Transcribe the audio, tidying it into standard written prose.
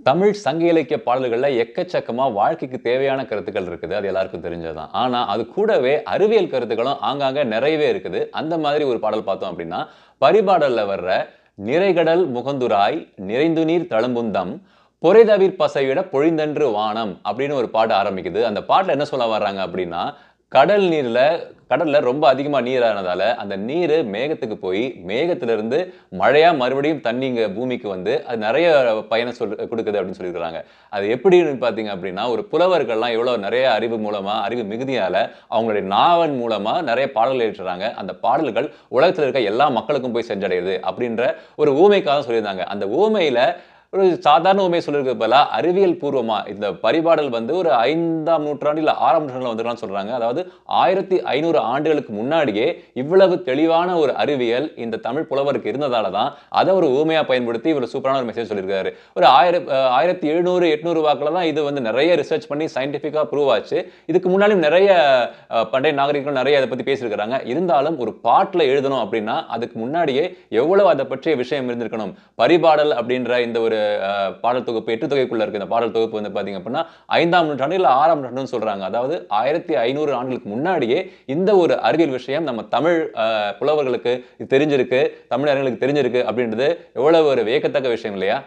தமிழ் சங்க இலக்கிய பாடல்கள்ல எக்கச்சக்கமா வாழ்க்கைக்கு தேவையான கருத்துக்கள் இருக்குது. அது எல்லாருக்கும் தெரிஞ்சது தான். ஆனா, அது கூடவே அறிவியல் கருத்துக்களும் ஆங்காங்க நிறையவே இருக்குது. அந்த மாதிரி ஒரு பாடல் பார்த்தோம் அப்படின்னா, பரிபாடல்ல வர்ற "நிறைகடல் முகந்துராய் நிறைந்துநீர் தழும்புந்தம் பொறைதவிர் பசையிட பொழிந்தன்று வானம்" அப்படின்னு ஒரு பாட்டு ஆரம்பிக்குது. அந்த பாட்டுல என்ன சொல்ல வர்றாங்க அப்படின்னா, கடல் நீர்ல கடல்ல ரொம்ப அதிகமா நீரானதால, அந்த நீரு மேகத்துக்கு போய், மேகத்திலிருந்து மழையா மறுபடியும் தண்ணி இங்க பூமிக்கு வந்து, அது நெறைய பயன குடுக்குது அப்படின்னு சொல்லியிருக்கிறாங்க. அது எப்படின்னு பார்த்தீங்க அப்படின்னா, ஒரு புலவர்கள்லாம் எவ்வளோ நெறைய அறிவு மூலமா, அறிவு மிகுதியால, அவங்களுடைய நாவல் மூலமா நெறைய பாடல்கள் இயற்றுறாங்க. அந்த பாடல்கள் உலகத்துல இருக்க எல்லா மக்களுக்கும் போய் சென்றடையுது அப்படின்ற ஒரு உவமைக்காக சொல்லியிருந்தாங்க. அந்த உவமையில ஒரு சாதாரண உவமைய சொல்றதுக்கு பதிலா, அறிவியல் பூர்வமா இந்த பரிபாடல் வந்து ஒரு 5ஆம் நூற்றாண்டு இல்ல 6ஆம் நூற்றாண்டுல வந்திருக்கலாம்னு சொல்றாங்க. அதாவது 1500 ஆண்டுகளுக்கு முன்னாடியே இவ்வளவு தெளிவான ஒரு அறிவியல் இந்த தமிழ் புலவருக்கு இருந்ததால தான், அத ஒரு உவமையா பயன்படுத்தி இவ்வளவு சூப்பரான ஒரு மெசேஜ் சொல்லியிருக்காரு. ஒரு 1700, 800 வாக்குல தான் இது வந்து நெறைய ரிசர்ச் பண்ணி சயன்டிஃபிக்கா ப்ரூவ் ஆச்சு. இதுக்கு முன்னாடியும் நெறைய பண்டைய நாகரிகங்கள் நெறைய அத பத்தி பேசியிருக்கிறாங்க. இருந்தாலும் ஒரு பாட்டுல எழுதணும் அப்படின்னா, அதுக்கு முன்னாடியே எவ்வளவு அத பற்றிய விஷயம் இருந்திருக்கணும். பரிபாடல் அப்படின்ற இந்த ஒரு பாடல் தொகுப்பு 8 தொகைக்குள்ள இருக்கு. இந்த பாடல் தொகுப்பு வந்து பார்த்தீங்க அப்படின்னா, 5ஆம் நூற்றாண்டு இல்ல 6ஆம் நூற்றாண்டுன்னு சொல்றாங்க. அதாவது 1500 ஆண்டுகளுக்கு முன்னாடியே இந்த ஒரு அறிவியல் விஷயம் நம்ம தமிழ் புலவர்களுக்கு இது தெரிஞ்சிருக்கு, தமிழ் அறிஞர்களுக்கு தெரிஞ்சிருக்கு அப்படின்றது எவ்வளவு ஒரு வியக்கத்தக்க விஷயம் இல்லையா?